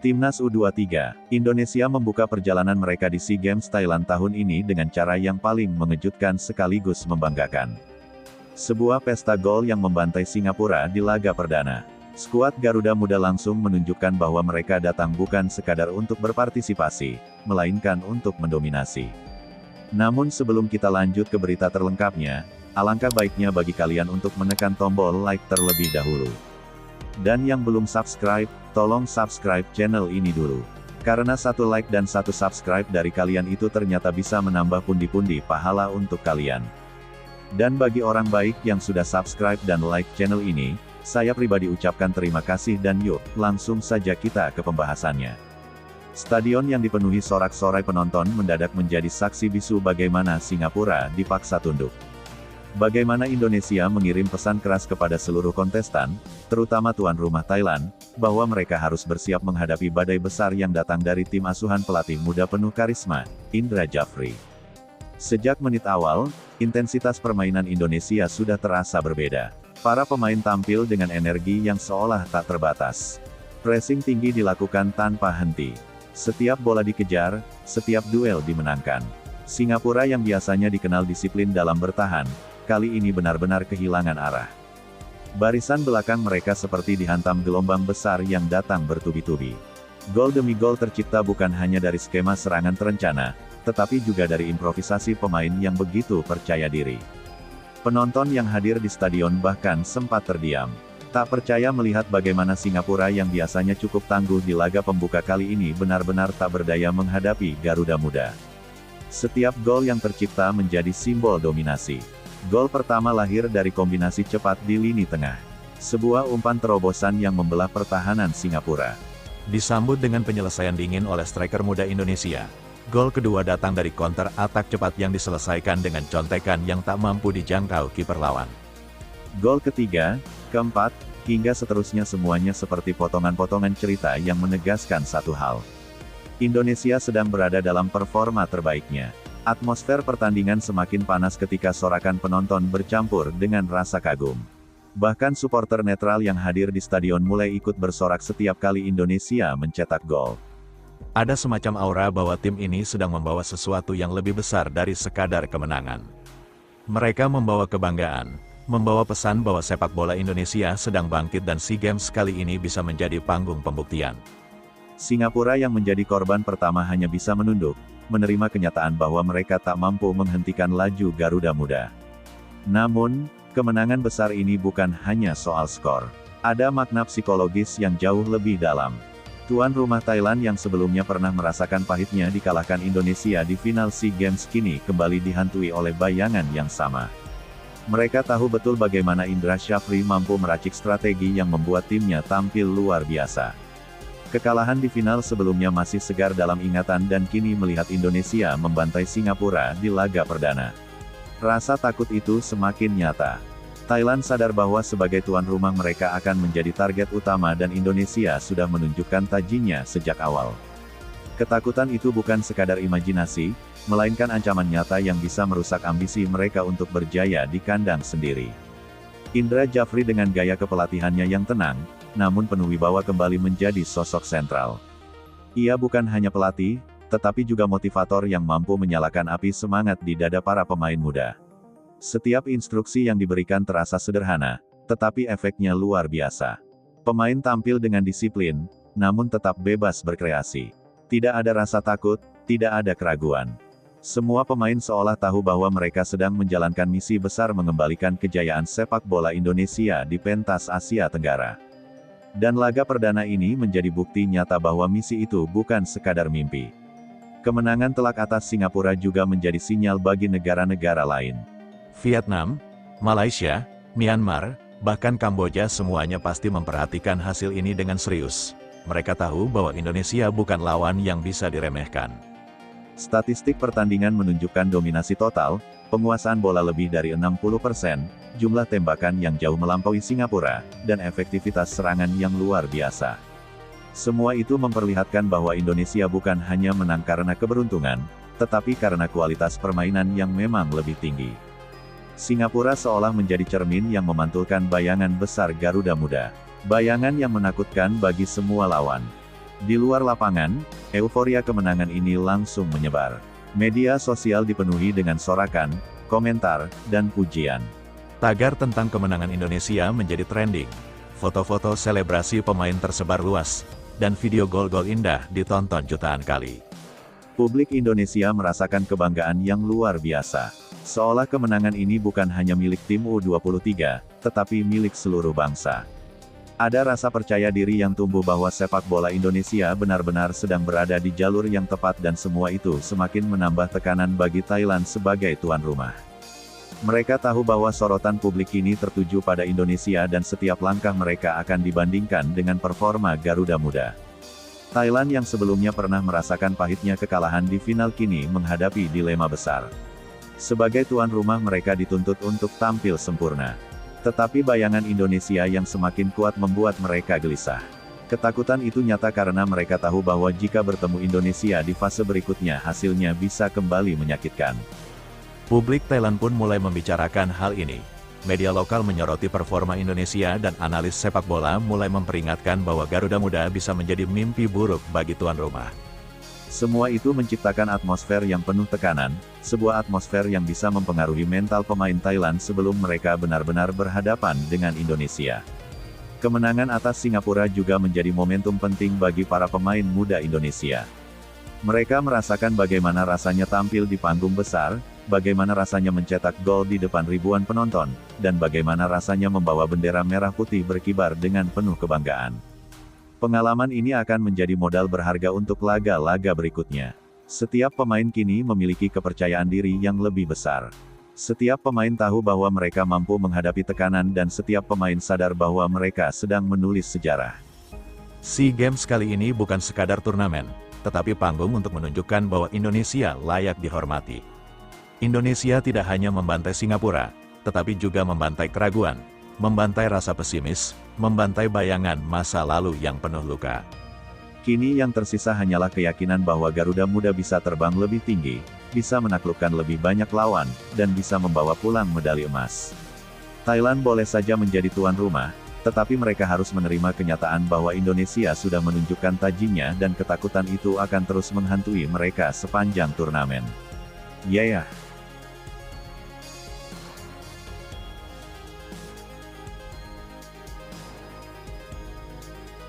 Timnas U23, Indonesia membuka perjalanan mereka di SEA Games Thailand tahun ini dengan cara yang paling mengejutkan sekaligus membanggakan. Sebuah pesta gol yang membantai Singapura di laga perdana. Skuad Garuda Muda langsung menunjukkan bahwa mereka datang bukan sekadar untuk berpartisipasi, melainkan untuk mendominasi. Namun sebelum kita lanjut ke berita terlengkapnya, alangkah baiknya bagi kalian untuk menekan tombol like terlebih dahulu. Dan yang belum subscribe, tolong subscribe channel ini dulu. Karena satu like dan satu subscribe dari kalian itu ternyata bisa menambah pundi-pundi pahala untuk kalian. Dan bagi orang baik yang sudah subscribe dan like channel ini, saya pribadi ucapkan terima kasih dan yuk, langsung saja kita ke pembahasannya. Stadion yang dipenuhi sorak-sorai penonton mendadak menjadi saksi bisu bagaimana Singapura dipaksa tunduk. Bagaimana Indonesia mengirim pesan keras kepada seluruh kontestan, terutama tuan rumah Thailand, bahwa mereka harus bersiap menghadapi badai besar yang datang dari tim asuhan pelatih muda penuh karisma, Indra Jafri. Sejak menit awal, intensitas permainan Indonesia sudah terasa berbeda. Para pemain tampil dengan energi yang seolah tak terbatas. Pressing tinggi dilakukan tanpa henti. Setiap bola dikejar, setiap duel dimenangkan. Singapura yang biasanya dikenal disiplin dalam bertahan, kali ini benar-benar kehilangan arah. Barisan belakang mereka seperti dihantam gelombang besar yang datang bertubi-tubi. Gol demi gol tercipta bukan hanya dari skema serangan terencana, tetapi juga dari improvisasi pemain yang begitu percaya diri. Penonton yang hadir di stadion bahkan sempat terdiam. Tak percaya melihat bagaimana Singapura yang biasanya cukup tangguh di laga pembuka kali ini benar-benar tak berdaya menghadapi Garuda Muda. Setiap gol yang tercipta menjadi simbol dominasi. Gol pertama lahir dari kombinasi cepat di lini tengah. Sebuah umpan terobosan yang membelah pertahanan Singapura. Disambut dengan penyelesaian dingin oleh striker muda Indonesia. Gol kedua datang dari counter atak cepat yang diselesaikan dengan contekan yang tak mampu dijangkau kiper lawan. Gol ketiga, keempat, hingga seterusnya semuanya seperti potongan-potongan cerita yang menegaskan satu hal. Indonesia sedang berada dalam performa terbaiknya. Atmosfer pertandingan semakin panas ketika sorakan penonton bercampur dengan rasa kagum. Bahkan supporter netral yang hadir di stadion mulai ikut bersorak setiap kali Indonesia mencetak gol. Ada semacam aura bahwa tim ini sedang membawa sesuatu yang lebih besar dari sekadar kemenangan. Mereka membawa kebanggaan, membawa pesan bahwa sepak bola Indonesia sedang bangkit dan SEA Games kali ini bisa menjadi panggung pembuktian. Singapura yang menjadi korban pertama hanya bisa menunduk, menerima kenyataan bahwa mereka tak mampu menghentikan laju Garuda Muda. Namun, kemenangan besar ini bukan hanya soal skor. Ada makna psikologis yang jauh lebih dalam. Tuan rumah Thailand yang sebelumnya pernah merasakan pahitnya dikalahkan Indonesia di final SEA Games kini kembali dihantui oleh bayangan yang sama. Mereka tahu betul bagaimana Indra Jafri mampu meracik strategi yang membuat timnya tampil luar biasa. Kekalahan di final sebelumnya masih segar dalam ingatan dan kini melihat Indonesia membantai Singapura di laga perdana. Rasa takut itu semakin nyata. Thailand sadar bahwa sebagai tuan rumah mereka akan menjadi target utama dan Indonesia sudah menunjukkan tajinya sejak awal. Ketakutan itu bukan sekadar imajinasi, melainkan ancaman nyata yang bisa merusak ambisi mereka untuk berjaya di kandang sendiri. Indra Jafri dengan gaya kepelatihannya yang tenang, namun penuh wibawa kembali menjadi sosok sentral. Ia bukan hanya pelatih, tetapi juga motivator yang mampu menyalakan api semangat di dada para pemain muda. Setiap instruksi yang diberikan terasa sederhana, tetapi efeknya luar biasa. Pemain tampil dengan disiplin, namun tetap bebas berkreasi. Tidak ada rasa takut, tidak ada keraguan. Semua pemain seolah tahu bahwa mereka sedang menjalankan misi besar mengembalikan kejayaan sepak bola Indonesia di pentas Asia Tenggara. Dan laga perdana ini menjadi bukti nyata bahwa misi itu bukan sekadar mimpi. Kemenangan telak atas Singapura juga menjadi sinyal bagi negara-negara lain. Vietnam, Malaysia, Myanmar, bahkan Kamboja semuanya pasti memperhatikan hasil ini dengan serius. Mereka tahu bahwa Indonesia bukan lawan yang bisa diremehkan. Statistik pertandingan menunjukkan dominasi total, penguasaan bola lebih dari 60%, jumlah tembakan yang jauh melampaui Singapura, dan efektivitas serangan yang luar biasa. Semua itu memperlihatkan bahwa Indonesia bukan hanya menang karena keberuntungan, tetapi karena kualitas permainan yang memang lebih tinggi. Singapura seolah menjadi cermin yang memantulkan bayangan besar Garuda Muda. Bayangan yang menakutkan bagi semua lawan. Di luar lapangan, euforia kemenangan ini langsung menyebar. Media sosial dipenuhi dengan sorakan, komentar, dan pujian. Tagar tentang kemenangan Indonesia menjadi trending. Foto-foto selebrasi pemain tersebar luas, dan video gol-gol indah ditonton jutaan kali. Publik Indonesia merasakan kebanggaan yang luar biasa. Seolah kemenangan ini bukan hanya milik tim U23, tetapi milik seluruh bangsa. Ada rasa percaya diri yang tumbuh bahwa sepak bola Indonesia benar-benar sedang berada di jalur yang tepat dan semua itu semakin menambah tekanan bagi Thailand sebagai tuan rumah. Mereka tahu bahwa sorotan publik ini tertuju pada Indonesia dan setiap langkah mereka akan dibandingkan dengan performa Garuda Muda. Thailand yang sebelumnya pernah merasakan pahitnya kekalahan di final kini menghadapi dilema besar. Sebagai tuan rumah mereka dituntut untuk tampil sempurna. Tetapi bayangan Indonesia yang semakin kuat membuat mereka gelisah. Ketakutan itu nyata karena mereka tahu bahwa jika bertemu Indonesia di fase berikutnya hasilnya bisa kembali menyakitkan. Publik Thailand pun mulai membicarakan hal ini. Media lokal menyoroti performa Indonesia dan analis sepak bola mulai memperingatkan bahwa Garuda Muda bisa menjadi mimpi buruk bagi tuan rumah. Semua itu menciptakan atmosfer yang penuh tekanan, sebuah atmosfer yang bisa mempengaruhi mental pemain Thailand sebelum mereka benar-benar berhadapan dengan Indonesia. Kemenangan atas Singapura juga menjadi momentum penting bagi para pemain muda Indonesia. Mereka merasakan bagaimana rasanya tampil di panggung besar, bagaimana rasanya mencetak gol di depan ribuan penonton, dan bagaimana rasanya membawa bendera merah putih berkibar dengan penuh kebanggaan. Pengalaman ini akan menjadi modal berharga untuk laga-laga berikutnya. Setiap pemain kini memiliki kepercayaan diri yang lebih besar. Setiap pemain tahu bahwa mereka mampu menghadapi tekanan dan setiap pemain sadar bahwa mereka sedang menulis sejarah. SEA Games kali ini bukan sekadar turnamen, tetapi panggung untuk menunjukkan bahwa Indonesia layak dihormati. Indonesia tidak hanya membantai Singapura, tetapi juga membantai keraguan, membantai rasa pesimis, membantai bayangan masa lalu yang penuh luka. Kini yang tersisa hanyalah keyakinan bahwa Garuda Muda bisa terbang lebih tinggi, bisa menaklukkan lebih banyak lawan, dan bisa membawa pulang medali emas. Thailand boleh saja menjadi tuan rumah, tetapi mereka harus menerima kenyataan bahwa Indonesia sudah menunjukkan tajinya dan ketakutan itu akan terus menghantui mereka sepanjang turnamen. Yeah.